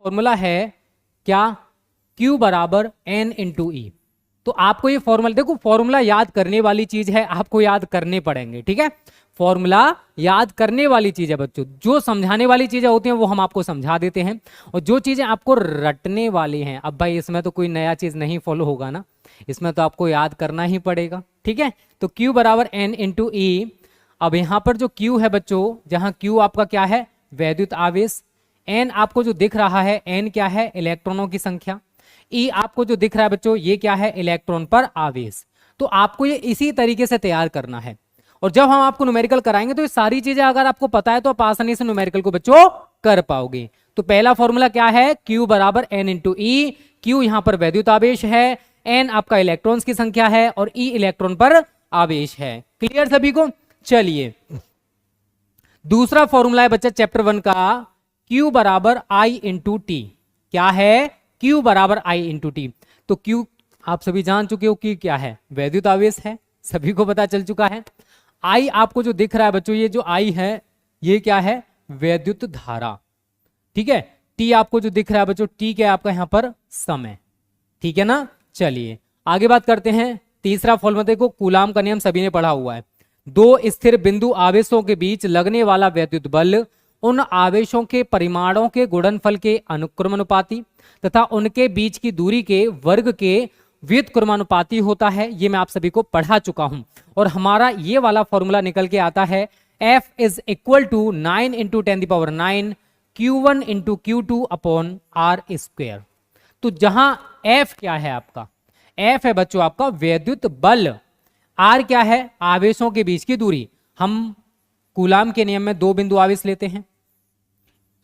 Formula है क्या, Q बराबर N इंटू ई। तो आपको ये फॉर्मूला, देखो फॉर्मूला याद करने वाली चीज है, आपको याद करने पड़ेंगे, ठीक है। फॉर्मूला याद करने वाली चीज है बच्चों, जो समझाने वाली चीजें होती हैं वो हम आपको समझा देते हैं, और जो चीजें आपको रटने वाली हैं, अब भाई इसमें तो कोई नया चीज नहीं फॉलो होगा ना, इसमें तो आपको याद करना ही पड़ेगा, ठीक है। तो Q बराबर N इंटू ई। अब यहां पर जो Q है बच्चों, जहां Q आपका क्या है, वैद्युत आवेश, N आपको जो दिख रहा है, N क्या है, इलेक्ट्रॉनों की संख्या, E आपको जो दिख रहा है बच्चों, ये क्या है, इलेक्ट्रॉन पर आवेश। तो आपको ये इसी तरीके से तैयार करना है, और जब हम आपको न्यूमेरिकल कराएंगे तो ये सारी चीजें अगर आपको पता है तो आप आसानी से न्यूमेरिकल को बच्चों कर पाओगे। तो पहला फॉर्मूला क्या है, Q बराबर N इंटू ई। Q यहां पर वैद्युत आवेश है, N आपका इलेक्ट्रॉन्स की संख्या है, और E इलेक्ट्रॉन पर आवेश है। क्लियर सभी को। चलिए दूसरा फॉर्मूला है बच्चा चैप्टर 1 का, Q बराबर I इंटू टी। क्या है, Q बराबर I इंटू टी। तो Q आप सभी जान चुके हो कि क्या है, वैद्युत आवेश है, सभी को पता चल चुका है। I आपको जो दिख रहा है बच्चों, ये जो I है ये क्या है, वैद्युत धारा, ठीक है। T आपको जो दिख रहा है बच्चों, T क्या है आपका यहां पर, समय, ठीक है ना। चलिए आगे बात करते हैं। तीसरा फॉर्मूला देखो, कूलाम का नियम सभी ने पढ़ा हुआ है। दो स्थिर बिंदु आवेशों के बीच लगने वाला वैद्युत बल उन आवेशों के परिमाणों के गुणनफल के अनुक्रमानुपाती तथा उनके बीच की दूरी के वर्ग के व्युत्क्रमानुपाती होता है। ये मैं आप सभी को पढ़ा चुका हूं, और हमारा ये वाला फॉर्मूला निकल के आता है F is equal to 9 into 10⁹ Q1 into Q2 upon R square. तो जहां F क्या है आपका, F है बच्चों आपका वैद्युत बल, R क्या है, आवेशों के बीच की दूरी। हम कूलाम के नियम में दो बिंदु आवेश लेते हैं,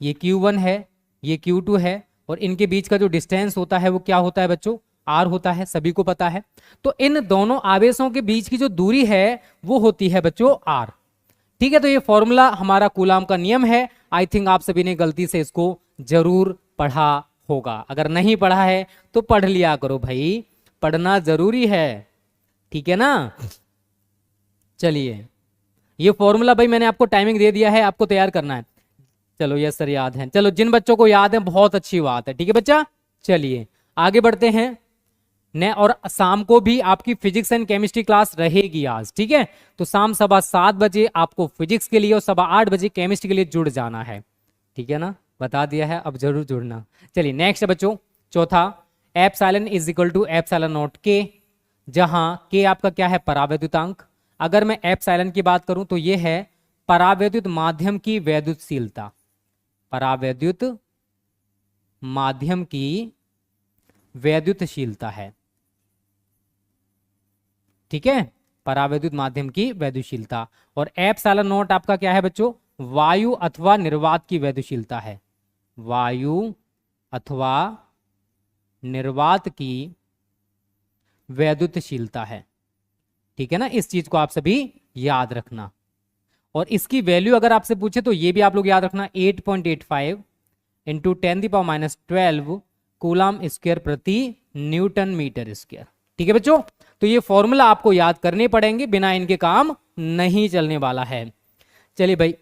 ये Q1 है, ये Q2 है, और इनके बीच का जो डिस्टेंस होता है वो क्या होता है बच्चों, R होता है, सभी को पता है। तो इन दोनों आवेशों के बीच की जो दूरी है वो होती है बच्चों R, ठीक है। तो ये फॉर्मूला हमारा कूलाम का नियम है। आई थिंक आप सभी ने गलती से इसको जरूर पढ़ा होगा, अगर नहीं पढ़ा है तो पढ़ लिया करो भाई, पढ़ना जरूरी है, ठीक है ना। चलिए ये फॉर्मूला भाई मैंने आपको टाइमिंग दे दिया है, आपको तैयार करना है। चलो यस सर याद है, चलो जिन बच्चों को याद है बहुत अच्छी बात है, ठीक है बच्चा। चलिए आगे बढ़ते हैं ने, और शाम को भी आपकी फिजिक्स एंड केमिस्ट्री क्लास रहेगी आज, ठीक है। तो शाम 7:15 आपको फिजिक्स के लिए और 8:15 केमिस्ट्री के लिए जुड़ जाना है, ठीक है ना, बता दिया है, अब जरूर जुड़ना। चलिए नेक्स्ट है बच्चों चौथा, epsilon is equal to epsilon not K, जहां के आपका क्या है, परावैद्युतांक। अगर मैं एप्सिलॉन की बात करूं तो ये है परावैद्युत माध्यम की वैद्युतशीलता, परावैद्युत माध्यम की वैद्युतशीलता है, ठीक है, परावैद्युत माध्यम की वैद्युतशीलता। और एप्सिलॉन नॉट आपका क्या है बच्चों, वायु अथवा निर्वात की वैद्युतशीलता है, वायु अथवा निर्वात की वैद्युतशीलता है, ठीक है ना। इस चीज को आप सभी याद रखना, और इसकी वैल्यू अगर आपसे पूछे तो ये भी आप लोग याद रखना, 8.85 इंटू 10⁻12 कूलाम स्क्वायर प्रति न्यूटन मीटर स्क्वायर, ठीक है बच्चों। तो ये फॉर्मूला आपको याद करने पड़ेंगे, बिना इनके काम नहीं चलने वाला है। चलिए भाई,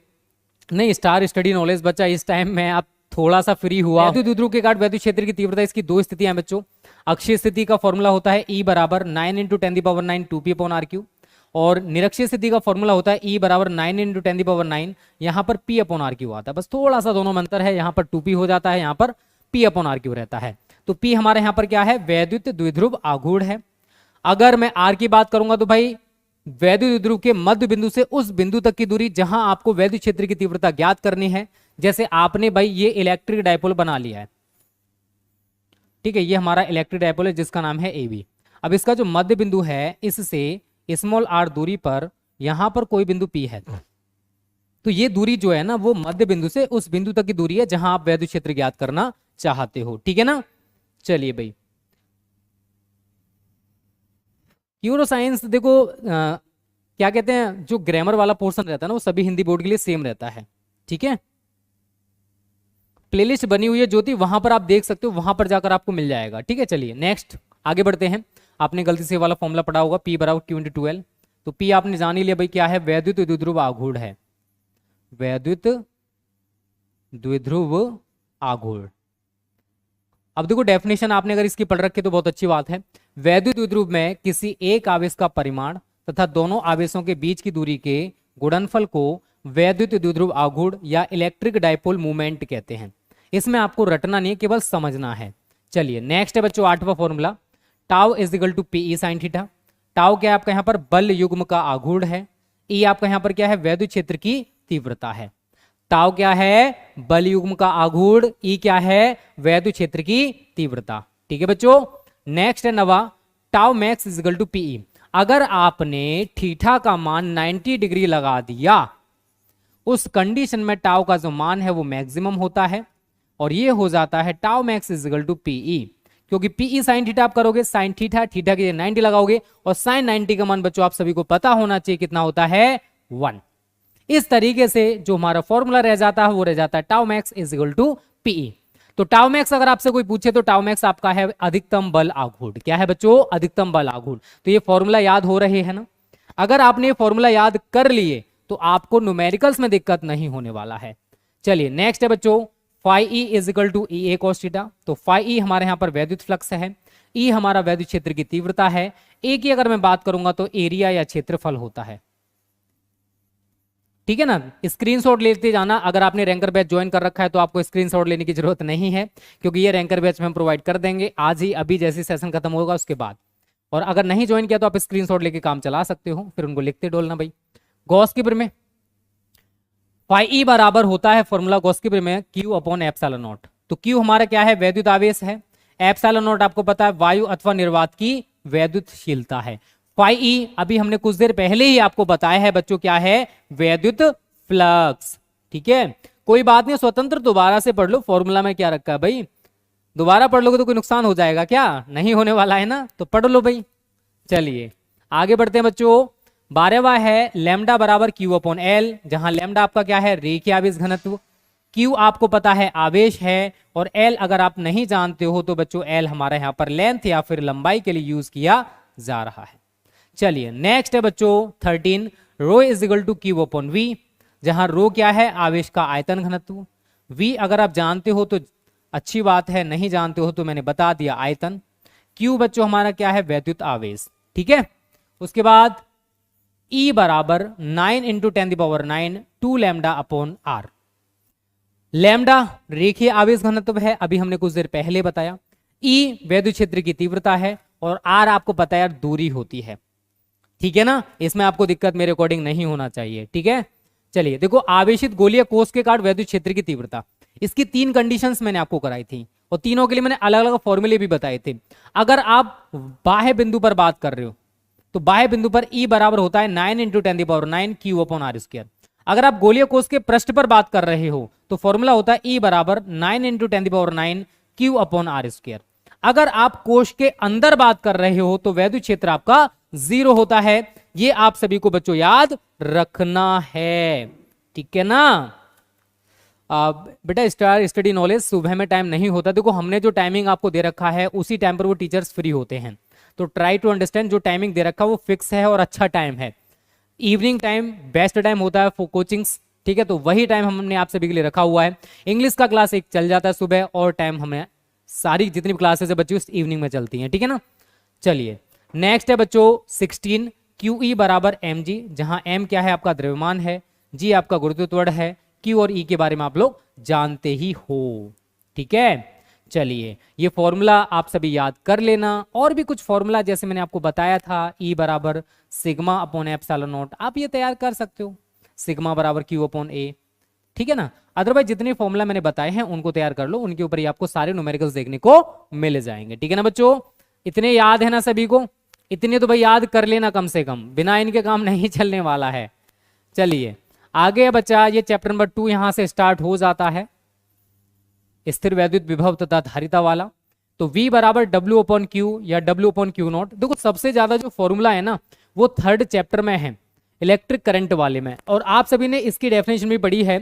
नहीं स्टार स्टडी नॉलेज बच्चा इस टाइम में आप थोड़ा सा फ्री हुआ। वैद्युत द्विध्रुव के कारण वैद्युत क्षेत्र की तीव्रता, इसकी दो स्थितियां बच्चों। अक्षीय स्थिति का फॉर्मूला होता है E बराबर 9 इंटू 10⁹ 2p/r³, और निरक्षीय स्थिति का फॉर्मूला होता है E बराबर 9 इंटू 10⁹, यहाँ पर p/r³ आता है, बस थोड़ा सा दोनों में अंतर है, यहाँ पर 2p हो जाता है, यहाँ पर p/r³ रहता है। तो p हमारे यहाँ पर क्या है, वैद्युत द्विध्रुव आघूर्ण है। अगर मैं r की बात करूंगा तो भाई वैद्युत द्विध्रुव के मध्य बिंदु से उस बिंदु तक की दूरी जहां आपको वैद्युत क्षेत्र की तीव्रता ज्ञात करनी है। जैसे आपने भाई ये इलेक्ट्रिक डायपोल बना लिया है, ठीक है, ये हमारा इलेक्ट्रिक डायपोल है जिसका नाम है AB। अब इसका जो मध्य बिंदु है, इससे स्मॉल r दूरी पर यहां पर कोई बिंदु P है, तो ये दूरी जो है ना वो मध्य बिंदु से उस बिंदु तक की दूरी है जहां आप वैद्युत क्षेत्र ज्ञात करना चाहते हो, ठीक है ना। चलिए भाई न्यूरो साइंस देखो क्या कहते हैं, जो ग्रामर वाला पोर्शन रहता है ना वो सभी हिंदी बोर्ड के लिए सेम रहता है, ठीक है। प्लेलिस्ट बनी हुई है ज्योति, वहां पर आप देख सकते हो, वहां पर जाकर आपको मिल जाएगा, ठीक है। चलिए नेक्स्ट आगे बढ़ते हैं। आपने गलती से वाला फॉर्मूला पढ़ा होगा, P बराबर Q इंटू 12। तो P आपने जान ही लिया भाई क्या है, वैद्युत द्विध्रुव आघूर्ण है, वैद्युत द्विध्रुव आघूर्ण, अब देखो डेफिनेशन आपने अगर इसकी पढ़ रखी तो बहुत अच्छी बात है। वैद्युत द्विध्रुव में किसी एक आवेश का परिमाण तथा दोनों आवेशों के बीच की दूरी के गुणनफल को वैद्युत द्विध्रुव आघूर्ण या इलेक्ट्रिक डाइपोल मूवमेंट कहते हैं। इसमें आपको रटना नहीं है, केवल समझना है। चलिए नेक्स्ट है बच्चों 8वां formula, tau is equal to pi sine theta. Tau क्या है आपका यहाँ पर बल युग्म का आघूर्ण है। ई आपका यहाँ पर क्या है वैद्युत क्षेत्र की तीव्रता है। टाउ क्या है बल युग्म का आघूर्ण, ई क्या है वैद्युत क्षेत्र की तीव्रता। ठीक है बच्चों। नेक्स्ट है 9वां, tau max is equal to pi. अगर आपने थीटा का मान 90 डिग्री लगा दिया, उस कंडीशन में टाउ का जो मान है वो मैक्सिमम होता है और ये हो जाता है tau max is equal to PE. क्योंकि पीई साइन थीटा आप करोगे, साइन थीटा थीटा के 90 लगाओगे और साइन 90 का मान बच्चों आप सभी को पता होना चाहिए कितना होता है 1। इस तरीके से जो हमारा फॉर्मूला रह जाता है वो रह जाता है tau max is equal to PE. तो टाउ मैक्स अगर आपसे कोई पूछे तो टाउ मैक्स आपका है अधिकतम बल आघूर्ण। क्या है बच्चों अधिकतम बल आघूर्ण। तो ये फॉर्मूला याद हो रहे हैं ना। अगर आपने ये फॉर्मूला याद कर लिए तो आपको न्यूमेरिकल्स में दिक्कत नहीं होने वाला है। चलिए नेक्स्ट है बच्चों phi E is equal to E A cos theta. तो फाई ई हमारे यहाँ पर वैद्युत फ्लक्स है, ई हमारा वैद्युत क्षेत्र की तीव्रता है, ए की अगर मैं बात करूंगा तो एरिया या क्षेत्रफल होता है। ठीक है ना। स्क्रीनशॉट लेते जाना। अगर आपने रैंकर बैच ज्वाइन कर रखा है तो आपको स्क्रीनशॉट लेने की जरूरत नहीं है, क्योंकि ये रैंकर बैच में हम प्रोवाइड कर देंगे आज ही, अभी जैसे सेशन खत्म होगा उसके बाद। और अगर नहीं ज्वाइन किया तो आप स्क्रीनशॉट लेके काम चला सकते हो, फिर उनको लिखते डोलना भाई। गॉस की में फाई ई बराबर होता है फॉर्मूला गॉस की में क्यू अपॉन एप्सिलॉन नॉट। तो क्यू हमारा क्या है वैद्युत आवेश है, एप्सिलॉन नॉट आपको पता है वायु अथवा निर्वात की वैद्युतशीलता है। फाई ई अभी हमने कुछ देर पहले ही आपको बताया है बच्चों क्या है वैद्युत फ्लक्स। ठीक है कोई बात नहीं, स्वतंत्र दोबारा से पढ़ लो, फॉर्मूला में क्या रखा है भाई, दोबारा पढ़ लोगे तो कोई नुकसान हो जाएगा क्या, नहीं होने वाला है ना, तो पढ़ लो भाई। चलिए आगे बढ़ते हैं बच्चों। 12वां है लैम्डा बराबर क्यू अपॉन एल, जहां लैम्डा आपका क्या है रेखीय आवेश घनत्व, क्यू आपको पता है आवेश है और एल अगर आप नहीं जानते हो तो बच्चों एल हमारा यहाँ पर लेंथ या फिर लंबाई के लिए यूज किया जा रहा है। चलिए नेक्स्ट है बच्चों 13 rho is equal to Q upon V, जहां रो क्या है आवेश का आयतन घनत्व, वी अगर आप जानते हो तो अच्छी बात है, नहीं जानते हो तो मैंने बता दिया आयतन, क्यू बच्चों हमारा क्या है वैद्युत आवेश। ठीक है उसके बाद E बराबर 9 into 10⁹ 2 lambda upon R. Lambda रेखीय आवेश घनत्व है, अभी हमने कुछ देर पहले बताया। E वैद्युत क्षेत्र की तीव्रता है और R आपको पता है यार दूरी होती है। ठीक है ना, इसमें आपको दिक्कत मेरे अकॉर्डिंग नहीं होना चाहिए। ठीक है चलिए देखो आवेशित गोलीय कोष के कारण वैद्युत क्षेत्र की तीव्रता, इसकी 3 कंडीशंस मैंने आपको कराई थी और तीनों के लिए मैंने अलग अलग फॉर्मूले भी बताए थे। अगर आप बाह्य बिंदु पर बात कर रहे हो तो बाह्य बिंदु पर E बराबर होता है 9 into 10⁹ Q upon R square. अगर आप गोलीय कोष के पृष्ठ पर बात कर रहे हो तो फॉर्मूला होता है E बराबर 9 into 10⁹ Q upon R square. अगर आप कोष के अंदर बात कर रहे हो तो वैद्युत क्षेत्र आपका 0 होता है। ये आप सभी को बच्चों याद रखना है। ठीक है ना। बेटा स्टार स्टडी नॉलेज सुबह में टाइम नहीं होता, देखो हमने जो टाइमिंग आपको दे रखा है उसी टाइम पर वो टीचर्स फ्री होते हैं, तो ट्राई टू अंडरस्टैंड जो टाइमिंग दे रखा है वो फिक्स है और अच्छा टाइम है। इवनिंग टाइम बेस्ट टाइम होता है फॉर कोचिंग्स। ठीक है तो वही टाइम हमने आप सभी के लिए रखा हुआ है। इंग्लिश का क्लास एक चल जाता है सुबह और टाइम हमें सारी जितनी भी क्लासेस है बच्चों इवनिंग में चलती हैं। ठीक है ना। चलिए नेक्स्ट है बच्चों 16 क्यू ई बराबर एम जी, जहां एम क्या है आपका द्रव्यमान है, जी आपका गुरुत्व है, क्यू और ई के बारे में आप लोग जानते ही हो। ठीक है चलिए ये फॉर्मूला आप सभी याद कर लेना। और भी कुछ फॉर्मूला जैसे मैंने आपको बताया था ई बराबर सिग्मा अपॉन एप्सिलॉन नॉट, आप ये तैयार कर सकते हो, सिग्मा बराबर क्यू अपॉन ए। ठीक है ना। अदरवाइज जितने फॉर्मूला मैंने बताए हैं उनको तैयार कर लो, उनके ऊपर ही आपको सारे न्यूमेरिकल्स देखने को मिल जाएंगे। ठीक है ना बच्चों, इतने याद है ना सभी को, इतने तो भाई याद कर लेना कम से कम, बिना इनके काम नहीं चलने वाला है। चलिए आगे बच्चा ये चैप्टर नंबर 2 यहां से स्टार्ट हो जाता है, स्थिर वैद्युत विभव तथा धारिता वाला। तो V बराबर W अपॉन क्यू या W अपॉन क्यू नॉट। देखो सबसे ज्यादा जो फॉर्मूला है ना वो 3rd चैप्टर में है इलेक्ट्रिक करंट वाले में, और आप सभी ने इसकी डेफिनेशन भी पढ़ी है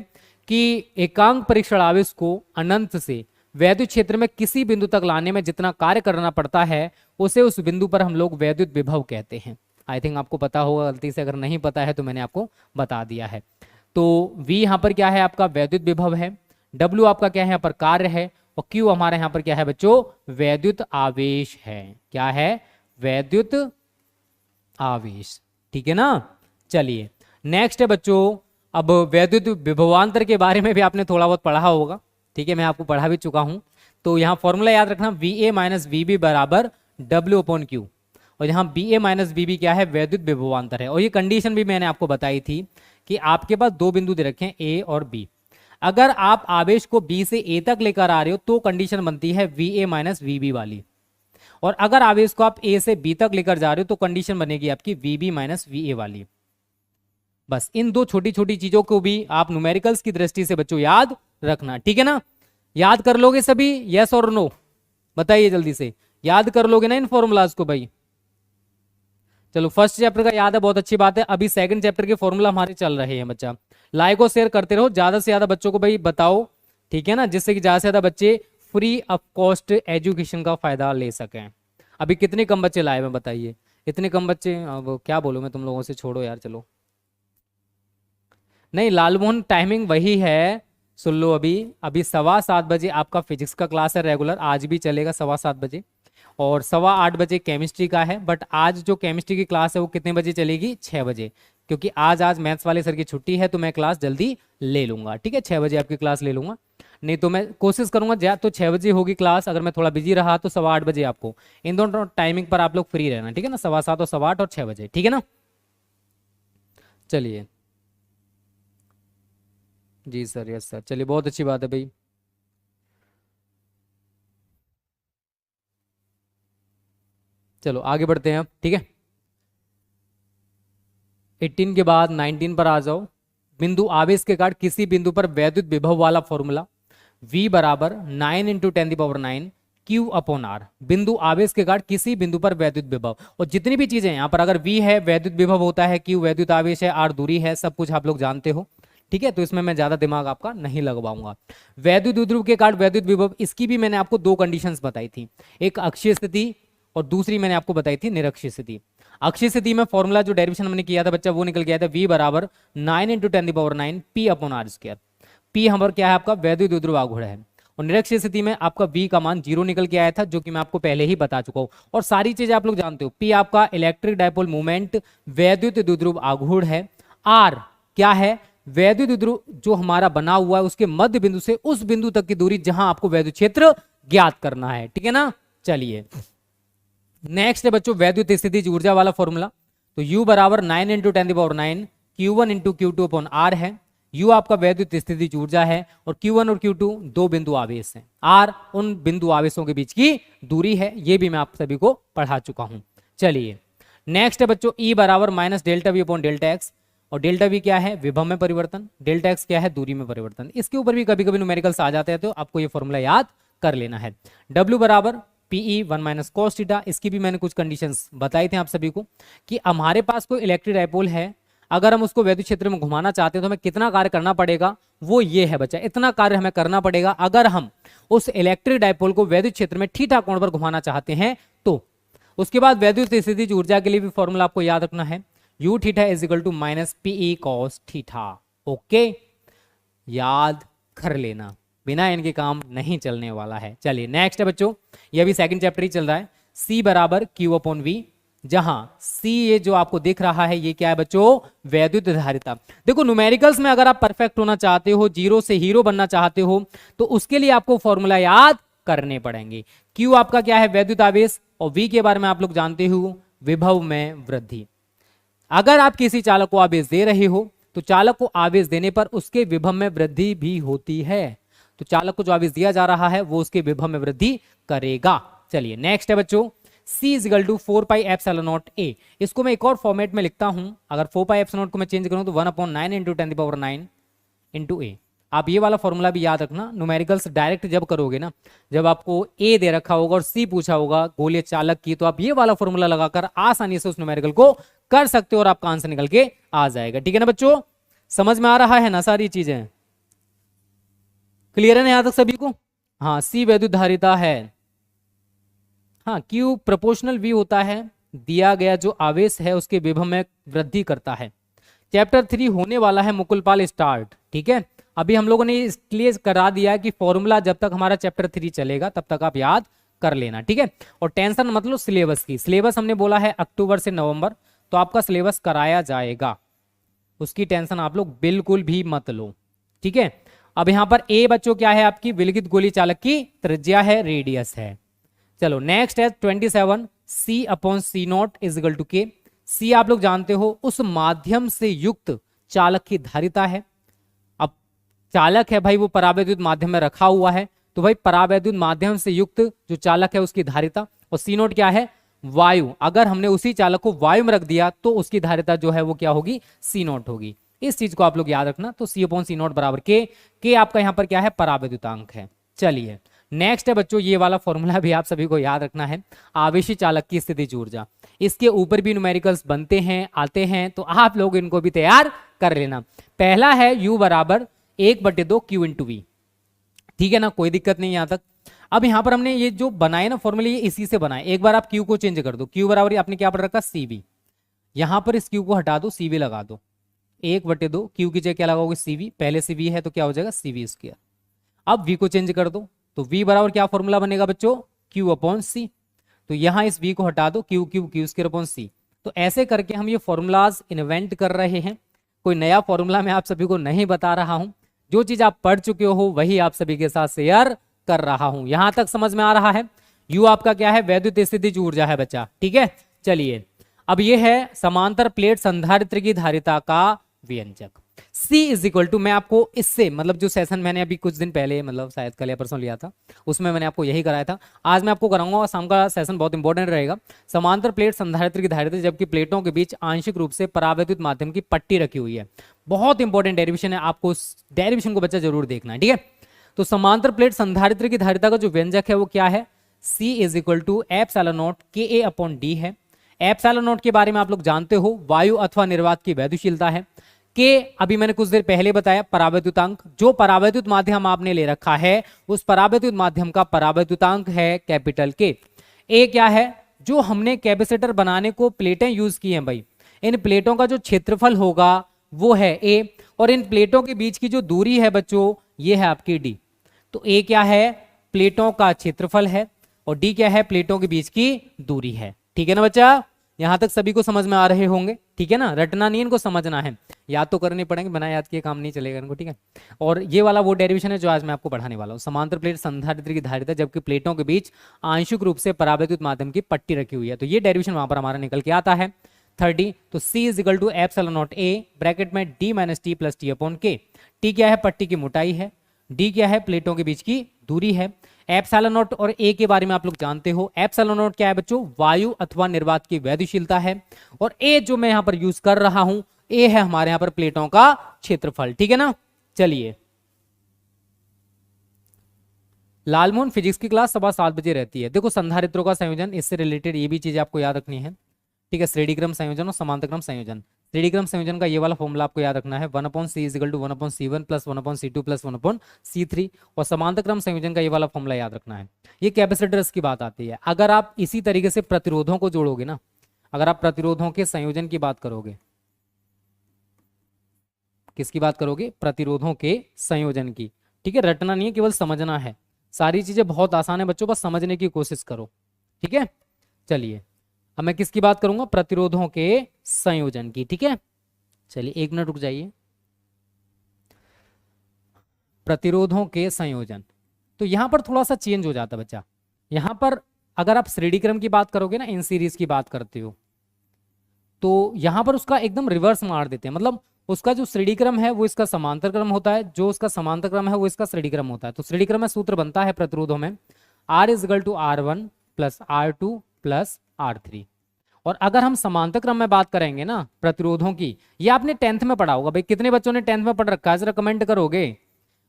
कि एकांक परीक्षण आवेश को अनंत से वैद्युत क्षेत्र में किसी बिंदु तक लाने में जितना कार्य करना पड़ता है उसे उस बिंदु पर हम लोग वैद्युत विभव कहते हैं। आई थिंक आपको पता होगा, गलती से अगर नहीं पता है तो मैंने आपको बता दिया है। तो V यहाँ पर क्या है आपका वैद्युत विभव है, W आपका क्या है यहाँ पर कार्य है, और Q हमारे यहाँ पर क्या है बच्चों, वैद्युत आवेश है। क्या है, वैद्युत आवेश। ठीक है ना। चलिए नेक्स्ट है बच्चों, अब वैद्युत विभवांतर के बारे में भी आपने थोड़ा बहुत पढ़ा होगा। ठीक है, मैं आपको पढ़ा भी चुका हूं। तो यहाँ फॉर्मूला याद रखना, VA माइनस VB बराबर W/Q। और यहाँ BA माइनस BB क्या है, वैद्युत विभवांतर है। और ये कंडीशन भी मैंने आपको बताई थी कि आपके पास दो बिंदु दे रखे हैं A और B। अगर आप आवेश को B से A तक लेकर आ रहे हो तो कंडीशन बनती है VA माइनस VB वाली। और अगर आवेश को आप A से B तक लेकर जा रहे हो तो कंडीशन बनेगी आपकी VB माइनस VA वाली। बस इन दो छोटी छोटी चीजों को भी आप न्यूमेरिकल्स की दृष्टि से बच्चों याद रखना। ठीक है ना। याद कर लोगे सभी, यस और नो, बताइए जल्दी से, याद कर लोगे ना इन फॉर्मूलाज को भाई। चलो फर्स्ट चैप्टर का याद है, बहुत अच्छी बात है। अभी सेकंड चैप्टर के फॉर्मूला हमारे चल रहे हैं बच्चा। लाइक और शेयर करते रहो, ज्यादा से ज्यादा बच्चों को भाई बताओ। ठीक है ना, जिससे कि ज्यादा से ज्यादा बच्चे फ्री ऑफ कॉस्ट एजुकेशन का फायदा ले सकें। अभी कितने कम बच्चे लाए हैं बताइए, इतने कम बच्चे, अब क्या बोलूं मैं तुम लोगों से, छोड़ो यार। चलो नहीं, लालमोहन टाइमिंग वही है, सुन लो। अभी अभी 7:15 बजे आपका फिजिक्स का क्लास है रेगुलर, आज भी चलेगा 7:15 बजे। और 7:15 बजे केमिस्ट्री का है। बट आज जो केमिस्ट्री की क्लास है वो कितने बजे चलेगी, 6 बजे। क्योंकि आज मैथ्स वाले सर की छुट्टी है तो मैं क्लास जल्दी ले लूंगा। ठीक है, 6 बजे आपकी क्लास ले लूंगा। नहीं तो मैं कोशिश करूंगा तो 6 बजे होगी क्लास। अगर मैं थोड़ा बिजी रहा तो 8:15 बजे आपको। इन दोनों टाइमिंग पर आप लोग फ्री रहना। ठीक है ना, 7:15 और 8:15 और 6 बजे। ठीक है ना। चलिए जी सर, यस सर, चलिए बहुत अच्छी बात है भाई। चलो आगे बढ़ते हैं अब। ठीक है, 18 के बाद 19 पर आ जाओ। बिंदु आवेश के कारण किसी बिंदु पर वैद्युत विभव वाला फॉर्मूला V बराबर 9 × 10⁹ Q/R। बिंदु आवेश के कारण किसी बिंदु पर वैद्युत विभव, और जितनी भी चीजें यहाँ पर, अगर V है वैद्युत विभव होता है, Q वैद्युत आवेश है, R दूरी है, सब कुछ आप लोग जानते हो। ठीक है, तो इसमें मैं ज्यादा दिमाग आपका नहीं लगवाऊंगा। वैद्युत द्विध्रुव के कारण वैद्युत विभव, इसकी भी मैंने आपको दो कंडीशंस बताई थी, एक अक्षीय स्थिति और दूसरी मैंने आपको बताई थी निरक्षीय स्थिति। अक्षीय स्थिति में फॉर्मूला जो डेरिवेशन मैंने किया था बच्चा वो निकल गया था V बराबर 9 × 10⁹ P/R²। P हमारा क्या है, आपका वैद्युत द्विध्रुव आघूर्ण है। और निरक्षीय स्थिति में आपका V का मान 0 निकल के आया था, जो कि मैं आपको पहले ही बता चुका हूं। और सारी चीजें आप लोग जानते हो। P आपका इलेक्ट्रिक डायपोल मूवमेंट, वैद्युत द्विध्रुव आघूर्ण है। R क्या है, वैद्युत द्विध्रुव जो हमारा बना हुआ है उसके मध्य बिंदु से उस बिंदु तक की दूरी जहां आपको वैद्युत क्षेत्र ज्ञात करना है। ठीक है ना। चलिए नेक्स्ट है बच्चों वैद्युत स्थितिज ऊर्जा वाला फॉर्मूला। तो U बराबर 9 × 10⁹ Q1 × Q2/R है। U आपका वैद्युत स्थितिज ऊर्जा है और Q1 और Q2 दो बिंदु आवेश हैं। R उन बिंदु आवेशों के बीच की दूरी है, ये भी मैं आप सभी को पढ़ा चुका हूं। चलिए नेक्स्ट है बच्चों E बराबर -ΔV/ΔX। और डेल्टा V क्या है, विभव में परिवर्तन, डेल्टा x क्या है, दूरी में परिवर्तन। इसके ऊपर भी कभी कभी न्यूमेरिकल्स आ जाते हैं तो आपको ये फॉर्मूला याद कर लेना है। W बराबर PE 1 - cos थीटा। इसकी भी मैंने कुछ कंडीशंस बताई थे आप सभी को कि हमारे पास कोई इलेक्ट्रिक डायपोल है, अगर हम उसको वैद्युत क्षेत्र में घुमाना चाहते हैं तो हमें कितना कार्य करना पड़ेगा, वो ये है बच्चा, इतना कार्य हमें करना पड़ेगा अगर हम उस इलेक्ट्रिक डायपोल को वैद्युत क्षेत्र में थीटा कोण पर घुमाना चाहते हैं तो। उसके बाद वैद्युत स्थितिज ऊर्जा के लिए भी फॉर्मूला आपको याद रखना है, U theta is equal to -PE cos theta. Okay, याद कर लेना, बिना इनके काम नहीं चलने वाला है। चलिए नेक्स्ट है बच्चों, ये भी सेकंड चैप्टर ही चल रहा है। C बराबर Q/V, जहां C ये जो आपको दिख रहा है ये क्या है बच्चों, वैद्युत धारिता। देखो न्यूमेरिकल्स में अगर आप परफेक्ट होना चाहते हो, जीरो से हीरो बनना चाहते हो, तो उसके लिए आपको फॉर्मूला याद करने पड़ेंगे। Q आपका क्या है, वैद्युत आवेश, और V के बारे में आप लोग जानते हो, विभव में वृद्धि। अगर आप किसी चालक को आवेश दे रहे हो तो चालक को आवेश देने पर उसके विभव में वृद्धि भी होती है। तो चालक को जो आवेश दिया जा रहा है वो उसके विभव में वृद्धि करेगा। चलिए नेक्स्ट है बच्चों, C is equal to 4πε0A। इसको मैं एक और फॉर्मेट में लिखता हूं, अगर 4πε0 को मैं चेंज करूं तो 1/9 × 10⁹ × A। आप ये वाला फॉर्मूला भी याद रखना, न्यूमेरिकल्स डायरेक्ट जब करोगे ना, जब आपको A दे रखा होगा और C पूछा होगा गोलीय चालक की, तो आप ये वाला फॉर्मूला लगाकर आसानी से उस न्यूमेरिकल को कर सकते हो और आपका आंसर निकल के आ जाएगा। ठीक है ना बच्चों, समझ में आ रहा है ना सारी चीजें, क्लियर है ना यहां तक सभी को। हाँ, C वैद्युत धारिता है। हाँ, Q प्रोपोर्शनल V होता है, दिया गया जो आवेश है उसके विभव में वृद्धि करता है। चैप्टर 3 होने वाला है मुकुल पाल स्टार्ट। ठीक है, अभी हम लोगों ने इसलिए करा दिया है कि फॉर्मूला जब तक हमारा चैप्टर 3 चलेगा तब तक आप याद कर लेना, ठीक है। और टेंशन मतलब सिलेबस की, सिलेबस हमने बोला है अक्टूबर से नवंबर, तो आपका सिलेबस कराया जाएगा, उसकी टेंशन आप लोग बिल्कुल भी मत लो, ठीक है। अब यहां पर ए बच्चों क्या है, आपकी विलगित गोली चालक की त्रिज्या है, रेडियस है। चलो नेक्स्ट है 27, C upon C not is equal to K. सी आप लोग जानते हो उस माध्यम से युक्त चालक की धारिता है। अब चालक है भाई वो परावैद्युत माध्यम में रखा हुआ है, तो भाई परावैद्युत माध्यम से युक्त जो चालक है उसकी धारिता, और सी नोट क्या है, वायु। अगर हमने उसी चालक को वायु में रख दिया तो उसकी धारिता जो है वो क्या होगी, सी नोट होगी। इस चीज को आप लोग याद रखना। तो सी अपॉन सी नोट बराबर के आपका यहां पर क्या है, परावैद्युतांक है। चलिए नेक्स्ट है बच्चों, ये वाला फॉर्मूला भी आप सभी को याद रखना है, आवेशी चालक की स्थितिज ऊर्जा। इसके ऊपर भी न्यूमेरिकल्स बनते हैं, आते हैं, तो आप लोग इनको भी तैयार कर लेना। पहला है U बराबर 1/2 Q इंटू वी, ठीक है ना, कोई दिक्कत नहीं यहां तक। अब यहां पर हमने ये जो बनाए ना फॉर्मूले, ये इसी से बनाए। एक बार आप Q को चेंज कर दो, Q बराबर आपने क्या पढ़ रखा, CV। यहां पर इस Q को हटा दो, CV लगा दो, 1/2 Q की जगह क्या लगाओगे, CV। पहले से V है तो क्या हो जाएगा, CV स्क्वायर। अब V को चेंज कर दो, तो V बराबर क्या फॉर्मूला बनेगा बच्चों, Q अपॉन C। तो यहां इस V को हटा दो, Q स्क्वायर अपॉन C। तो ऐसे करके हम ये फॉर्मूलाज इन्वेंट कर रहे हैं। कोई नया फॉर्मूला मैं आप सभी को नहीं बता रहा हूं, जो चीज आप पढ़ चुके हो वही आप सभी के साथ शेयर कर रहा हूं। यहां तक समझ में आ रहा है। U आपका क्या है, वैद्युत स्थितिज ऊर्जा है बच्चा, ठीक है। चलिए अब ये है समांतर प्लेट संधारित्र की धारिता का व्यंजक। C इज इक्वल टू, मैं आपको इससे मतलब जो सेशन मैंने अभी कुछ दिन पहले मतलब शायद कल या परसों लिया था, उसमें मैंने आपको यही कराया था। आज मैं आपको कराऊंगा, शाम का सेशन बहुत इंपॉर्टेंट रहेगा। समांतर प्लेट संधारित्र की धारिता जबकि प्लेटों के बीच आंशिक रूप से परावैद्युत माध्यम की पट्टी रखी हुई है। बहुत इंपॉर्टेंट डेरिवेशन है, आपको उस डेरिवेशन को बच्चा जरूर देखना है, ठीक है। तो समांतर प्लेट संधारित्र की धारिता का जो व्यंजक है वो क्या है, C is equal to epsilon not KA upon D है। एप्सिलॉन नॉट के बारे में आप लोग जानते हो, वायु अथवा निर्वात की वैद्युशीलता है। के अभी मैंने कुछ देर पहले बताया परावैद्युतांक, जो परावैद्युत माध्यम आपने ले रखा है उस परावैद्युत माध्यम का परावैद्युतांक है कैपिटल के। ए क्या है, जो हमने कैपेसिटर बनाने को प्लेटें यूज की हैं भाई, इन प्लेटों का जो क्षेत्रफल होगा वो है ए, और इन प्लेटों के बीच की जो दूरी है बच्चों ये है आपकी डी। तो ए क्या है, प्लेटों का क्षेत्रफल है, और डी क्या है, प्लेटों के बीच की दूरी है, ठीक है ना बच्चा। यहां तक सभी को समझ में आ रहे होंगे, ठीक है ना। रटना नहीं, इनको समझना है, याद तो करने पड़ेंगे, बिना याद किए काम नहीं चलेगा इनको, ठीक है। और ये वाला वो डेरिवेशन है जो आज मैं आपको पढ़ाने वाला हूँ। समांतर प्लेट संधारित्र की धारिता जबकि प्लेटों के बीच आंशिक रूप से परावैद्युत माध्यम की पट्टी रखी हुई है, तो ये डेरिवेशन वहां पर हमारा निकल के आता है 30। तो C is equal to epsilon not A bracket में D minus T plus T upon K। T क्या है, पट्टी की मोटाई है, D क्या है, प्लेटों के बीच की दूरी है। एप्सिलॉन नॉट और A के बारे में आप लोग जानते हो। एप्सिलॉन नॉट क्या है बच्चों, वायु अथवा निर्वात की वैद्युशीलता है, और A जो मैं यहां पर यूज कर रहा हूं A है हमारे यहां पर प्लेटों का क्षेत्रफल, ठीक है ना। चलिए लालमोहन फिजिक्स की क्लास सुबह 7 बजे रहती है। देखो संधारित्रों का संयोजन, इससे रिलेटेड ये भी चीज आपको याद रखनी है, ठीक है। श्रेणी क्रम संयोजन और समांतर क्रम संयोजन। श्रेणी क्रम संयोजन का ये वाला फॉर्मूला आपको याद रखना है, 1/c is equal to 1/c1 plus 1/c2 plus 1/c3। और समांतर क्रम संयोजन का ये वाला फॉर्मूला याद रखना है। ये कैपेसिटर्स की बात आती है। अगर आप इसी तरीके से प्रतिरोधों को जोड़ोगे ना, अगर आप प्रतिरोधों के संयोजन की बात करोगे, किसकी बात करोगे, प्रतिरोधों के संयोजन की, ठीक है। रटना नहीं है, केवल समझना है। सारी चीजें बहुत आसान है बच्चों, बस समझने की कोशिश करो, ठीक है। चलिए अब मैं किसकी बात करूंगा, प्रतिरोधों के संयोजन की, ठीक है। चलिए 1 मिनट रुक जाइए। प्रतिरोधों के संयोजन, तो यहां पर थोड़ा सा चेंज हो जाता है बच्चा। यहां पर अगर आप श्रेणी क्रम की बात करोगे ना, इन सीरीज की बात करते हो, तो यहां पर उसका एकदम रिवर्स मार देते हैं। मतलब उसका जो श्रेणी क्रम है वो इसका समांतर क्रम होता है, जो उसका समांतर क्रम है वो इसका श्रेणी क्रम होता है। तो श्रेणी क्रम में सूत्र बनता है प्रतिरोधों में R is equal to R1 plus R2 plus R3। और अगर हम समांतर क्रम में बात करेंगे ना प्रतिरोधों की, ये आपने 10th में पढ़ा होगा भाई। कितने बच्चों ने 10th में पढ़ रखा है, जरा कमेंट करोगे।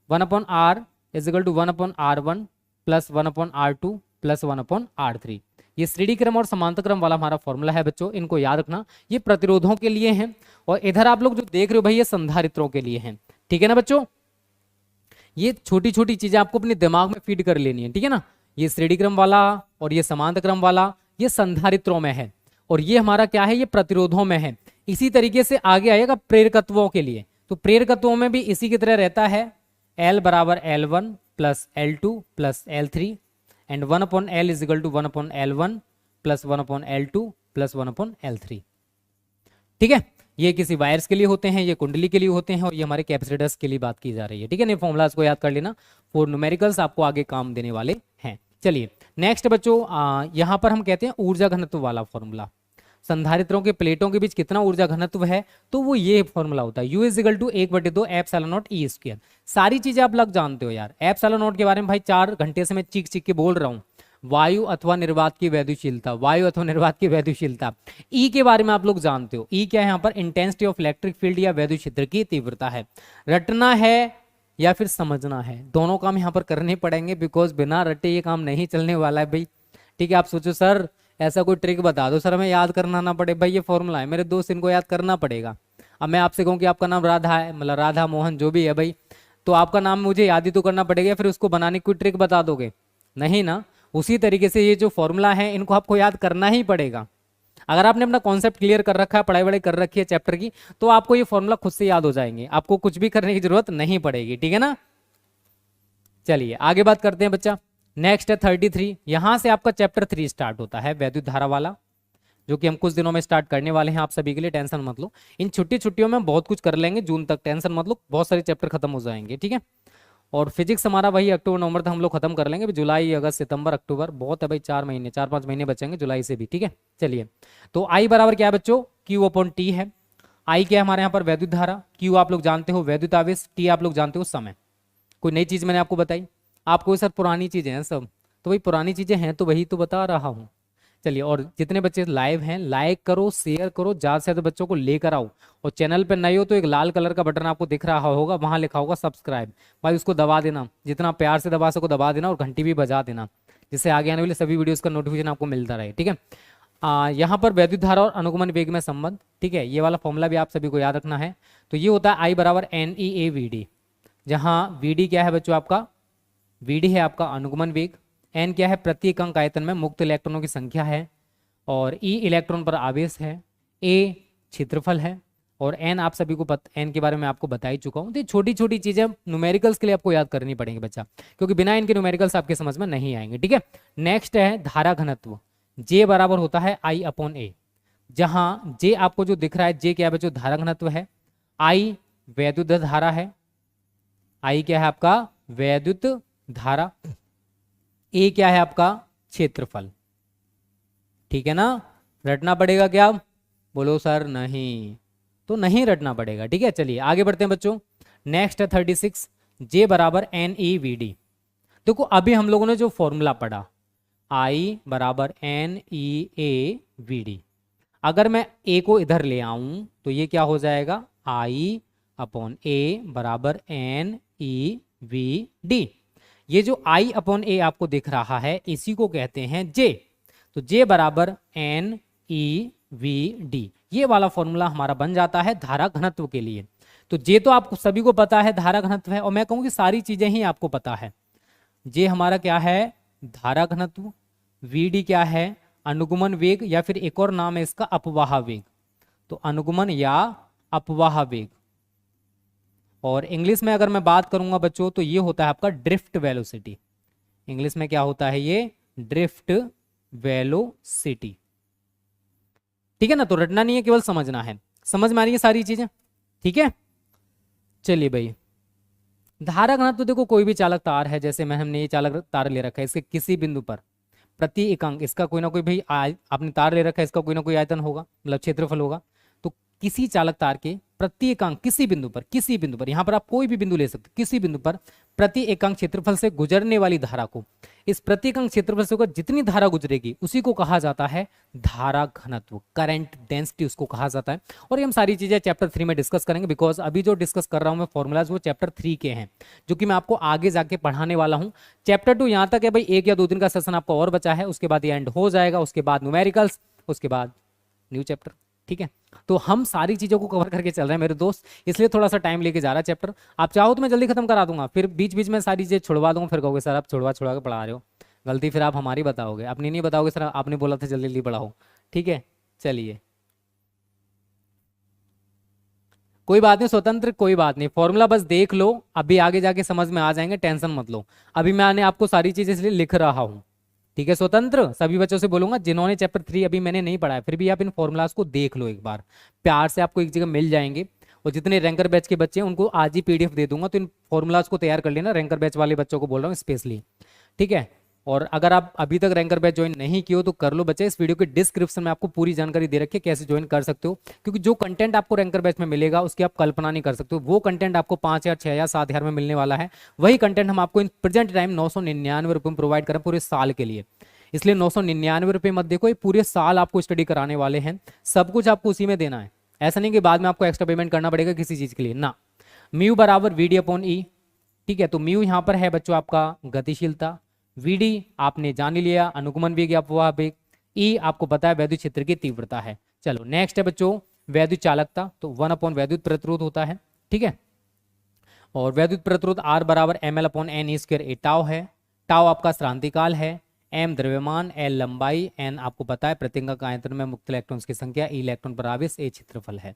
1/R is equal to 1/R1 plus 1/R2 plus 1/R3। ये श्रेणी क्रम और समांतर क्रम वाला हमारा फॉर्मूला है बच्चों, इनको याद रखना। ये प्रतिरोधों के लिए है, और इधर आप लोग जो देख रहे हो भाई ये संधारित्रों के लिए है, ठीक है ना बच्चों। ये छोटी छोटी चीजें आपको अपने दिमाग में फीड कर लेनी है, ठीक है ना। ये श्रेणी क्रम वाला और ये समांतर क्रम वाला ये संधारित्रों में है, और ये हमारा क्या है, ये प्रतिरोधों में है। इसी तरीके से आगे आएगा प्रेरकत्वों के लिए, तो प्रेरकत्वों में भी इसी की तरह रहता है, L बराबर L1 plus L2 plus L3 and 1/L is equal to 1/L1 plus 1/L2 plus 1/L3। ठीक है, ये किसी वायर्स के लिए होते हैं, ये कुंडली के लिए होते हैं, और ये हमारे कैपेसिटर्स के लिए बात की जा रही है। ठीक है, नहीं फॉर्मूलाज को याद कर लेना, फॉर न्यूमेरिकल्स आपको आगे काम देने वाले हैं। चलिए नेक्स्ट बच्चों, यहाँ पर हम कहते हैं ऊर्जा घनत्व वाला फॉर्मूला, संधारित्रों के प्लेटों के बीच कितना ऊर्जा घनत्व है, तो वो ये फॉर्मूला होता है, U is equal to 1/2 epsilon not E square. सारी चीजें आप लग जानते हो यार, एप्सिलॉन नॉट के बारे में भाई 4 घंटे से मैं चीख चीख के बोल रहा हूँ। वायु अथवा निर्वात की वैद्युशीलता, वायु अथवा निर्वात की वैद्युशीलता। ई के बारे में आप लोग जानते हो, ई क्या है यहाँ पर, इंटेंसिटी ऑफ इलेक्ट्रिक फील्ड या वैद्युत क्षेत्र की तीव्रता है। रटना है या फिर समझना है, दोनों काम यहाँ पर करने पड़ेंगे, बिकॉज बिना रटे ये काम नहीं चलने वाला है भाई। ठीक है, आप सोचो सर ऐसा कोई ट्रिक बता दो सर हमें याद करना ना पड़े, भाई ये फॉर्मूला है मेरे दोस्त, इनको याद करना पड़ेगा। अब मैं आपसे कहूँ कि आपका नाम राधा है, मतलब राधा मोहन जो भी है भाई, तो आपका नाम मुझे याद ही तो करना पड़ेगा, फिर उसको बनाने की कोई ट्रिक बता दोगे नहीं ना। उसी तरीके से ये जो फॉर्मूला है इनको आपको याद करना ही पड़ेगा। अगर आपने अपना कॉन्सेप्ट क्लियर कर रखा है, पढ़ाई वढ़ाई कर रखी है चैप्टर की, तो आपको ये फॉर्मूला खुद से याद हो जाएंगे, आपको कुछ भी करने की जरूरत नहीं पड़ेगी। ठीक है ना, चलिए आगे बात करते हैं बच्चा। नेक्स्ट है 33, यहां से आपका चैप्टर 3 स्टार्ट होता है, वैद्युत धारा वाला, जो कि हम कुछ दिनों में स्टार्ट करने वाले हैं आप सभी के लिए, टेंशन मत लो। इन छुट्टी छुट्टियों में बहुत कुछ कर लेंगे, जून तक टेंशन मत लो, बहुत सारे चैप्टर खत्म हो जाएंगे। ठीक है, और फिजिक्स हमारा वही अक्टूबर नवंबर तक हम लोग खत्म कर लेंगे, जुलाई अगस्त सितंबर अक्टूबर बहुत है भाई, 4 5 महीने बचेंगे जुलाई से भी। ठीक है, चलिए तो आई बराबर क्या है बच्चों, Q/T है। आई क्या है हमारे यहाँ पर, वैद्युत धारा, Q आप लोग जानते हो वैद्युत आवेश, T आप लोग जानते हो समय। कोई नई चीज मैंने आपको बताई? आपको सर पुरानी चीजें हैं सब, तो भाई पुरानी चीजें हैं तो वही तो बता रहा हूँ। चलिए, और जितने बच्चे लाइव हैं लाइक करो, शेयर करो, ज्यादा से ज्यादा बच्चों को लेकर आओ, और चैनल पे नए हो तो एक लाल कलर का बटन आपको दिख रहा होगा, वहां लिखा होगा सब्सक्राइब, भाई उसको दबा देना, जितना प्यार से दबा सको दबा देना, और घंटी भी बजा देना, जिससे आगे आने वाले सभी वीडियोस का नोटिफिकेशन आपको मिलता रहे। ठीक है, यहाँ पर वैद्युत धारा और अनुगमन वेग में संबंध, ठीक है, ये वाला फॉर्मूला भी आप सभी को याद रखना है। तो ये होता है आई बराबर NEAVD, जहाँ VD क्या है बच्चों आपका, VD है आपका अनुगमन वेग, N क्या है प्रति इकाई आयतन में मुक्त इलेक्ट्रॉनों की संख्या है, और E इलेक्ट्रॉन पर आवेश है, A क्षेत्रफल है, और N आप सभी को N के बारे में आपको बता ही चुका हूँ। तो छोटी छोटी चीजें न्यूमेरिकल्स के लिए आपको याद करनी पड़ेंगी बच्चा, क्योंकि बिना इनके न्यूमेरिकल्स आपके समझ में नहीं आएंगे। ठीक है, नेक्स्ट है धारा घनत्व, J बराबर होता है I/A, जहां J आपको जो दिख रहा है, J क्या है बच्चों, धारा घनत्व है, I वैद्युत धारा है, I क्या है आपका वैद्युत धारा, A क्या है आपका क्षेत्रफल। ठीक है ना, रटना पड़ेगा क्या, बोलो सर नहीं, तो नहीं रटना पड़ेगा। ठीक है, चलिए आगे बढ़ते हैं बच्चों। नेक्स्ट है 36, J बराबर NEVD। देखो अभी हम लोगों ने जो फॉर्मूला पढ़ा, I बराबर NEAVD, अगर मैं A को इधर ले आऊं तो ये क्या हो जाएगा, I/A बराबर NEVD। ये जो I/A आपको दिख रहा है इसी को कहते हैं J, तो J बराबर NEVD, ये वाला फॉर्मूला हमारा बन जाता है धारा घनत्व के लिए। तो J तो आपको सभी को पता है धारा घनत्व है, और मैं कहूँ कि सारी चीजें ही आपको पता है। J हमारा क्या है, धारा घनत्व, VD क्या है अनुगमन वेग, या फिर एक और नाम है इसका अपवाह वेग, तो अनुगमन या अपवाह वेग। और इंग्लिश में अगर मैं बात करूंगा बच्चों तो ये होता है आपका ड्रिफ्ट वेलोसिटी, इंग्लिश में क्या होता है ये, ड्रिफ्ट वेलोसिटी। ठीक है ना, तो रटना नहीं है, केवल समझना है। समझ में आ रही है सारी चीजें? ठीक है, चलिए भाई, धारा घनत्व तो देखो कोई भी चालक तार है, जैसे मैं हमने ये चालक तार ले रखा है, इसके किसी बिंदु पर प्रति इकांक इसका कोई ना कोई भाई आपने तार ले रखा है, इसका कोई ना कोई आयतन होगा, मतलब क्षेत्रफल होगा। तो किसी चालक तार के प्रति एकांक किसी बिंदु पर, यहां पर आप कोई भी बिंदु ले सकते, किसी बिंदु पर प्रति एकांक क्षेत्रफल से गुजरने वाली धारा को, इस प्रति एकांक क्षेत्रफल से होकर जितनी धारा गुजरेगी उसी को कहा जाता है धारा घनत्व, करंट डेंसिटी उसको कहा जाता है। और ये हम सारी चीजें चैप्टर 3 में डिस्कस करेंगे, बिकॉज अभी जो डिस्कस कर रहा हूं मैं फॉर्मूलाज वो चैप्टर 3 के हैं, जो कि मैं आपको आगे जाके पढ़ाने वाला हूं। चैप्टर 2 यहां तक है भाई, 1 या 2 दिन का सेशन आपका और बचा है, उसके बाद ये एंड हो जाएगा, उसके बाद न्यूमेरिकल्स, उसके बाद न्यू चैप्टर। ठीक है, तो हम सारी चीजों को कवर करके चल रहे हैं मेरे दोस्त, इसलिए थोड़ा सा टाइम लेके जा रहा है चैप्टर। आप चाहो तो मैं जल्दी खत्म करा दूंगा, फिर बीच बीच में सारी चीजें छुड़वा दूंगा, फिर कहोगे सर आप छुड़वा के पढ़ा रहे हो, गलती फिर आप हमारी बताओगे, अपनी नहीं बताओगे सर आपने बोला था जल्दी जल्दी पढ़ाओ। ठीक है, चलिए कोई बात नहीं स्वतंत्र, कोई बात नहीं, फॉर्मूला बस देख लो, अभी आगे जाके समझ में आ जाएंगे, टेंशन मत लो। अभी मैंने आपको सारी चीजें इसलिए लिख रहा हूँ, ठीक है। स्वतंत्र सभी बच्चों से बोलूंगा जिन्होंने चैप्टर 3 अभी मैंने नहीं पढ़ा है, फिर भी आप इन फॉर्मूलाज को देख लो एक बार, प्यार से आपको एक जगह मिल जाएंगे। और जितने रैंकर बैच के बच्चे हैं उनको आज ही पीडीएफ दे दूंगा, तो इन फॉर्मूलाज को तैयार कर लेना, रैंकर बैच वाले बच्चों को बोल रहा हूँ स्पेशली, ठीक है। और अगर आप अभी तक रैंकर बैच ज्वाइन नहीं किए हो तो कर लो बच्चे, इस वीडियो के डिस्क्रिप्शन में आपको पूरी जानकारी दे रखी है कैसे ज्वाइन कर सकते हो, क्योंकि जो कंटेंट आपको रैंकर बैच में मिलेगा उसकी आप कल्पना नहीं कर सकते हो। वो कंटेंट आपको 5 या 6 या 7 हज़ार में मिलने वाला है, वही कंटेंट हम आपको इन प्रेजेंट टाइम 999 रुपये में प्रोवाइड करें पूरे साल के लिए। इसलिए 999 रुपये मत देखो, ये पूरे साल आपको स्टडी कराने वाले हैं, सब कुछ आपको उसी में देना है। ऐसा नहीं कि बाद में आपको एक्स्ट्रा पेमेंट करना पड़ेगा किसी चीज के लिए ना। म्यू बराबर वी डी अपॉन ई, ठीक है। तो म्यू यहाँ पर है बच्चों आपका गतिशीलता, वी डी आपने जान ही लिया अनुगमन वेग या अपवाह वेग, ई आपको पता है वैद्युत क्षेत्र की तीव्रता है। चलो नेक्स्ट है बच्चों वैद्युत चालकता, तो 1 अपॉन वैद्युत प्रतिरोध होता है, ठीक है। और वैद्युत प्रतिरोध आर बराबर M L upon N E square, A tau है, टाउ आपका श्रांतिकाल है, एम द्रव्यमान, एल लंबाई, एन आपको पता है प्रतिंगक आयतन में मुक्त इलेक्ट्रॉन्स की संख्या, ई इलेक्ट्रॉन पर आवेश, ए क्षेत्रफल है।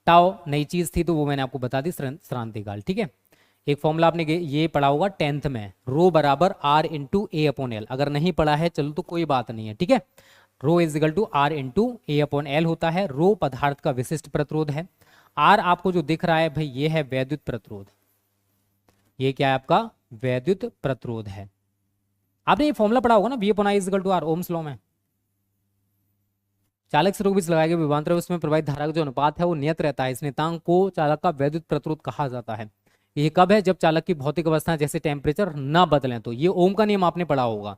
टाउ नई चीज थी तो वो मैंने आपको बता दी, श्रांतिकाल, ठीक है। एक फॉर्मूला आपने ये पढ़ा होगा 10th में, रो बराबर R into A upon L, अगर नहीं पढ़ा है चलो तो कोई बात नहीं है, ठीक है। Rho is equal to R into A upon L होता है। रो पदार्थ का विशिष्ट प्रतिरोध है, आर आपको जो दिख रहा है भाई ये है वैद्युत प्रतिरोध, ये क्या है आपका वैद्युत प्रतिरोध है। आपने ये फॉर्मूला पढ़ा होगा ना, V upon I is equal to R, Ohm's law में। चालक से रोग लगाए गए विभवांतर उसमें प्रवाहित धारा का जो अनुपात है वो नियत रहता है, इस नियतांक को चालक का वैद्युत प्रतिरोध कहा जाता है। ये कब है, जब चालक की भौतिक अवस्था जैसे टेम्परेचर न बदलें, तो ये ओम का नियम आपने पढ़ा होगा।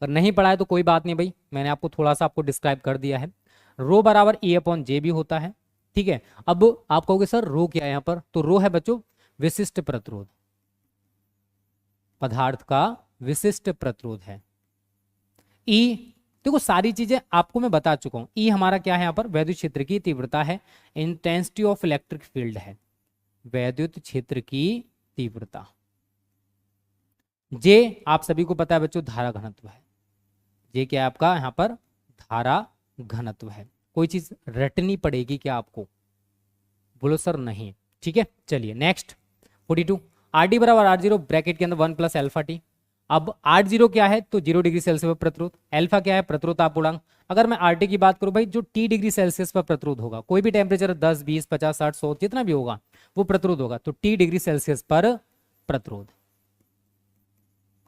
अगर नहीं पढ़ा है तो कोई बात नहीं भाई, मैंने आपको थोड़ा सा आपको डिस्क्राइब कर दिया है। रो बराबर ई अपॉन जे भी होता है, ठीक है। अब आप कहोगे सर रो क्या है यहाँ पर, तो रो है बच्चों विशिष्ट प्रतिरोध, पदार्थ का विशिष्ट प्रतिरोध है। ई देखो सारी चीजें आपको मैं बता चुका हूं। ई हमारा क्या है यहाँ पर, वैद्युत क्षेत्र की तीव्रता है, इंटेंसिटी ऑफ इलेक्ट्रिक फील्ड है, वैद्युत क्षेत्र की तीव्रता। जे आप सभी को पता है बच्चों धारा घनत्व है, जे क्या है आपका यहाँ पर धारा घनत्व है। कोई चीज रटनी पड़ेगी क्या आपको, बोलो सर नहीं, ठीक है। चलिए नेक्स्ट 42, आर डी बराबर आर जीरो ब्रैकेट के अंदर 1 प्लस एल्फा टी। अब आर जीरो क्या है, तो 0 डिग्री सेल्सियस पर प्रतिरोध, एल्फा क्या है प्रतिरोध तापपूर्णांक। अगर मैं आर टी की बात करूं भाई, जो टी डिग्री सेल्सियस पर प्रतिरोध होगा, कोई भी टेम्परेचर 10 20 50 60 100 जितना भी होगा वो प्रतिरोध होगा, तो टी डिग्री सेल्सियस पर प्रतिरोध,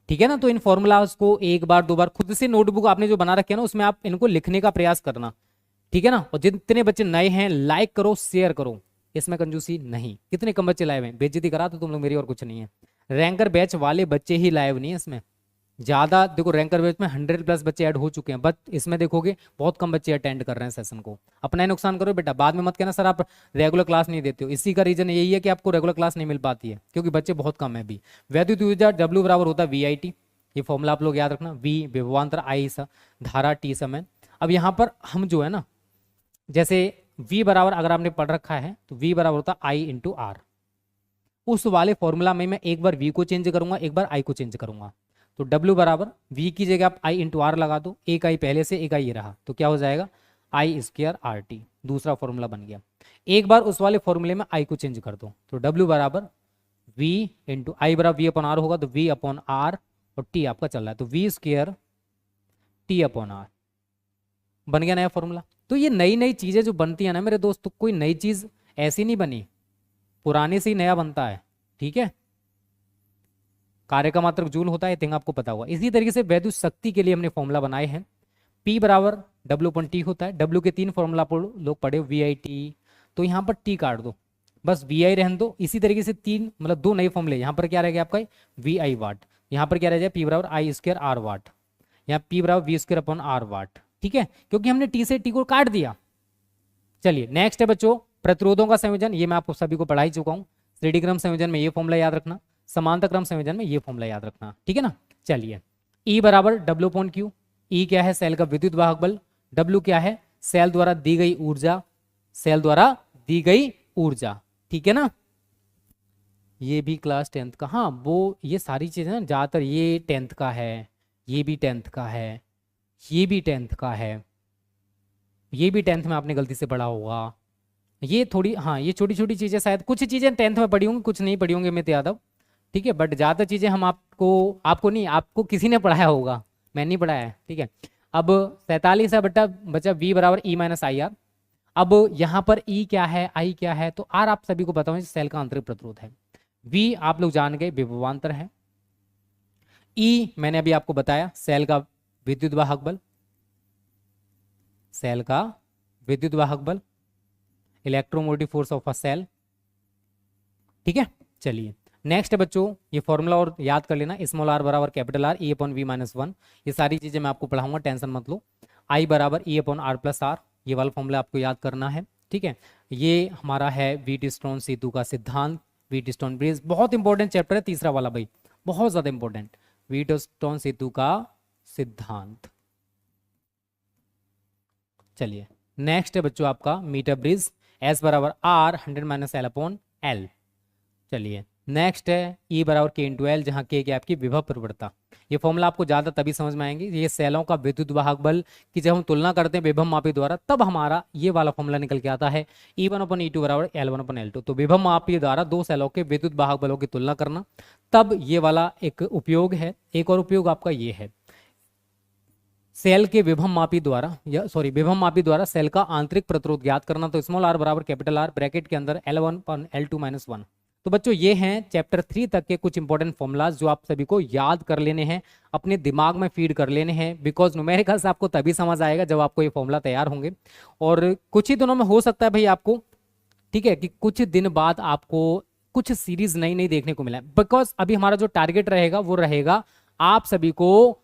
ठीक है ना। तो इन फॉर्मूलाज को एक बार दो बार खुद से नोटबुक आपने जो बना रखे है ना उसमें आप इनको लिखने का प्रयास करना, ठीक है ना। और जितने बच्चे नए हैं लाइक करो शेयर करो, इसमें कंजूसी नहीं। कितने कम बच्चे लाइव हैं, बेइज्जती करा तो तुम लोग मेरी, और कुछ नहीं है। रैंकर बैच वाले बच्चे ही लाइव नहीं है इसमें, ज्यादा देखो रैंकर बैच में 100+ बच्चे ऐड हो चुके हैं, बट इसमें देखोगे बहुत कम बच्चे अटेंड कर रहे हैं सेशन को। अपना ही नुकसान करो बेटा, बाद में मत कहना सर आप रेगुलर क्लास नहीं देते हो। इसी का रीजन यही है कि आपको रेगुलर क्लास नहीं मिल पाती है, क्योंकि बच्चे बहुत कम है। अभी वैद्युत ऊर्जा डब्ल्यू बराबर होता है वी आई टी, ये फॉर्मूला आप लोग याद रखना, वी विभवांतर आई धारा टी समय। अब यहाँ पर हम जो है ना, जैसे v बराबर अगर आपने पढ़ रखा है तो v बराबर होता है i इंटू आर, उस वाले फॉर्मूला में मैं एक बार v को चेंज करूंगा एक बार i को चेंज करूंगा। तो w बराबर v की जगह आप i इंटू आर लगा दो, एक i पहले से एक i ये रहा, तो क्या हो जाएगा i स्क्वायर आर टी, दूसरा फॉर्मूला बन गया। एक बार उस वाले फॉर्मूले में i को चेंज कर दो, तो w बराबर v इंटू आई बराबर v अपॉन आर होगा, तो v अपॉन आर और t आपका चल रहा है, तो v square t upon R बन गया नया फॉर्मूला। तो ये नई नई चीजें जो बनती है ना मेरे दोस्त, तो कोई नई चीज ऐसी नहीं बनी, पुराने से ही नया बनता है, ठीक है। कार्य का मात्रक जूल होता है, थिंग आपको पता होगा। इसी तरीके से वैद्युत शक्ति के लिए हमने फॉर्मूला बनाए हैं, P बराबर W अपॉन टी होता है। W के 3 फॉर्मूला आप लोग पढ़े, वी आई टी, तो यहाँ पर T काट दो, बस वी आई रहने दो। इसी तरीके से 3 मतलब 2 नए फॉर्मूले, यहाँ पर क्या रह गया आपका वी आई वाट, यहाँ पर क्या रह जाए P बराबर आई स्क्वायर आर वाट, यहाँ P बराबर V square upon R watt, ठीक है, क्योंकि हमने T से T को काट दिया। चलिए नेक्स्ट है बच्चों प्रतिरोधों का संयोजन, ये मैं आपको सभी को पढ़ा ही चुका हूँ। श्रेणी क्रम संयोजन में ये फॉर्मूला याद रखना, समांतर क्रम संयोजन में ये फॉर्मूला याद रखना, ठीक है ना। चलिए E बराबर W अपॉन क्यू, E क्या है सेल का विद्युत वाहक बल, W क्या है सेल द्वारा दी गई ऊर्जा, सेल द्वारा दी गई ऊर्जा, ठीक है ना। ये भी क्लास 10th का, हाँ वो ये सारी चीजें ना ज्यादातर ये 10th का है, ये भी 10th का है, ये भी 10th का है, ये भी 10th में आपने गलती से पढ़ा होगा, ये थोड़ी, हाँ ये छोटी छोटी चीज़ें शायद, कुछ चीज़ें 10th में पढ़ी होंगी, कुछ नहीं पढ़ी होंगी अमित यादव, ठीक है, बट ज़्यादा चीज़ें हम आपको नहीं, आपको किसी ने पढ़ाया होगा, मैं नहीं पढ़ाया है, ठीक है। अब 47 है बटा बचा v बराबर e माइनस आई आर। अब यहाँ पर e क्या है, i क्या है, तो r आप सभी को पता हो सेल का आंतरिक प्रतिरोध है, v आप लोग जान गए विभवांतर है, e मैंने अभी आपको बताया सेल का विद्युत वाहक बल, सेल का विद्युत वाहक बल, electromotive force of a cell, ठीक है। चलिए नेक्स्ट है बच्चों, ये फॉर्मूला और याद कर लेना, स्मॉल r बराबर capital R e upon V minus one, ये सारी चीजें मैं आपको पढ़ाऊंगा, टेंशन मत लो। I बराबर e upon R plus R, ये वाला फॉर्मूला आपको याद करना है, ठीक है। ये हमारा है व्हीटस्टोन सेतु का सिद्धांत, व्हीटस्टोन ब्रिज, बहुत इंपॉर्टेंट चैप्टर है तीसरा वाला भाई, बहुत ज्यादा इंपॉर्टेंट, व्हीटस्टोन सेतु का सिद्धांत। चलिए नेक्स्ट है बच्चों आपका मीटर ब्रिज, S बराबर R 100 minus L upon L. चलिए नेक्स्ट है E बराबर के इंटू एल, जहाँ के आपकी विभव प्रवणता। ये फॉर्मूला आपको ज़्यादा तभी समझ में आएंगे, ये सेलों का विद्युत वाहक बल की जब हम तुलना करते हैं विभव मापी द्वारा, तब हमारा ये वाला फॉर्मूला निकल के आता है E1 अपन E2 बराबर L1 अपन L2। तो विभव मापी द्वारा दो सेलों के विद्युत वाहक बलों की तुलना करना, तब ये वाला एक उपयोग है। एक और उपयोग आपका ये है, सेल के विभव मापी द्वारा, या सॉरी विभव मापी द्वारा सेल का आंतरिक प्रतिरोध ज्ञात करना। तो स्मॉल r बराबर कैपिटल R ब्रैकेट के अंदर L1 पर L2 माइनस वन। तो बच्चों ये हैं चैप्टर 3 तक के कुछ इंपॉर्टेंट फॉर्मूलाज जो आप सभी को याद कर लेने हैं, अपने दिमाग में फीड कर लेने हैं, बिकॉज न्यूमेरिकल्स आपको तभी समझ आएगा जब आपको ये फॉर्मूला तैयार होंगे। और कुछ ही दिनों में हो सकता है भाई आपको, ठीक है, कि कुछ दिन बाद आपको कुछ सीरीज नई नई देखने को मिला, बिकॉज अभी हमारा जो टारगेट रहेगा वो रहेगा आप सभी को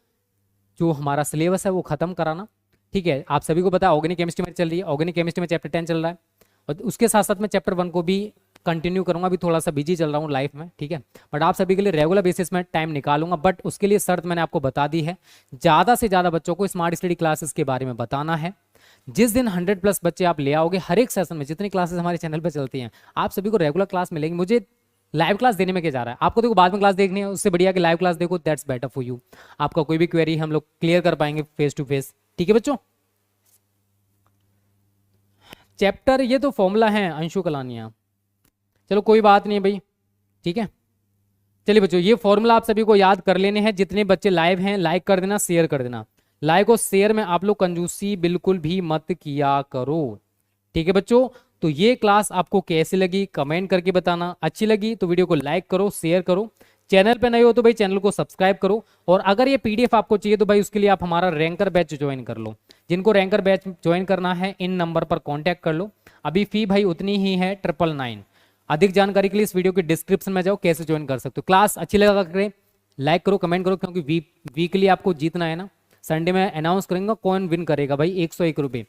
जो हमारा सिलेबस है वो खत्म कराना, ठीक है। आप सभी को पता है ऑर्गेनिक केमिस्ट्री में चल रही है, ऑर्गेनिक केमिस्ट्री में चैप्टर 10 चल रहा है, और उसके साथ साथ मैं चैप्टर 1 को भी कंटिन्यू करूंगा, अभी थोड़ा सा बिजी चल रहा हूँ लाइफ में, ठीक है। बट आप सभी के लिए रेगुलर बेसिस में टाइम निकालूंगा, बट उसके लिए शर्त मैंने आपको बता दी है, ज़्यादा से ज़्यादा बच्चों को स्मार्ट स्टडी क्लासेस के बारे में बताना है। जिस दिन 100+ बच्चे आप ले आओगे, हर एक सेशन में जितनी क्लासेस हमारे चैनल पर चलती हैं, आप सभी को रेगुलर क्लास मिलेंगी। मुझे लाइव क्लास देने में क्या जा रहा है, आपको देखो बाद में क्लास देखनी है, उससे बढ़िया कि लाइव क्लास देखो, दैट्स बेटर फॉर यू। आपका कोई भी क्वेरी हम लोग क्लियर कर पाएंगे फेस टू फेस, ठीक है बच्चों। चैप्टर ये तो फॉर्मूला है अंशु कलानिया, चलो कोई बात नहीं भाई, ठीक है। चलिए बच्चों ये फॉर्मूला आप सभी को याद कर लेने हैं। जितने बच्चे लाइव हैं लाइक कर देना, शेयर कर देना। लाइक और शेयर में आप लोग कंजूसी बिल्कुल भी मत किया करो, ठीक है बच्चों। तो ये क्लास आपको कैसी लगी कमेंट करके बताना, अच्छी लगी तो वीडियो को लाइक करो, शेयर करो, चैनल पे नए हो तो भाई चैनल को सब्सक्राइब करो। और अगर ये पीडीएफ आपको चाहिए तो भाई उसके लिए आप हमारा रैंकर बैच ज्वाइन कर लो। जिनको रैंकर बैच ज्वाइन करना है इन नंबर पर कॉन्टैक्ट कर लो, अभी फी भाई उतनी ही है 999। अधिक जानकारी के लिए इस वीडियो के डिस्क्रिप्शन में जाओ, कैसे ज्वाइन कर सकते हो। क्लास अच्छी लगा करें, लाइक करो, कमेंट करो, क्योंकि वीकली आपको जीतना है ना। संडे में अनाउंस करेंगे कौन विन करेगा भाई 101 रुपये,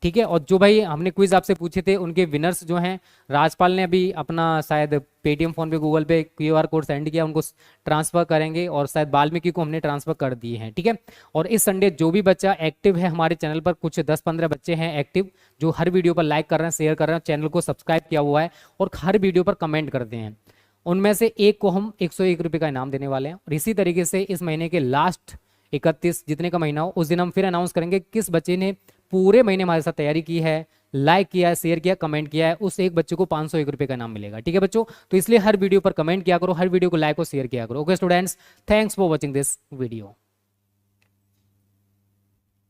ठीक है। और जो भाई हमने क्विज आपसे पूछे थे उनके विनर्स जो हैं, राजपाल ने अभी अपना शायद पेटीएम फोन पे गूगल पे QR कोड सेंड किया, उनको ट्रांसफर करेंगे, और शायद वाल्मीकि को हमने ट्रांसफर कर दिए हैं, ठीक है। और इस संडे जो भी बच्चा एक्टिव है हमारे चैनल पर, कुछ 10-15 बच्चे हैं एक्टिव जो हर वीडियो पर लाइक कर रहे हैं, शेयर कर रहे हैं, चैनल को सब्सक्राइब किया हुआ है और हर वीडियो पर कमेंट करते हैं, उनमें से एक को हम 101 रुपये का इनाम देने वाले हैं। और इसी तरीके से इस महीने के लास्ट 31 जितने का महीना हो उस दिन हम फिर अनाउंस करेंगे किस बच्चे ने पूरे महीने हमारे साथ तैयारी की है, लाइक किया है, शेयर किया, कमेंट किया है, उस एक बच्चे को 501 रुपये का इनाम मिलेगा, ठीक है बच्चों। तो इसलिए हर वीडियो पर कमेंट किया करो, हर वीडियो को लाइक और शेयर किया करो। Okay students, thanks for watching this video.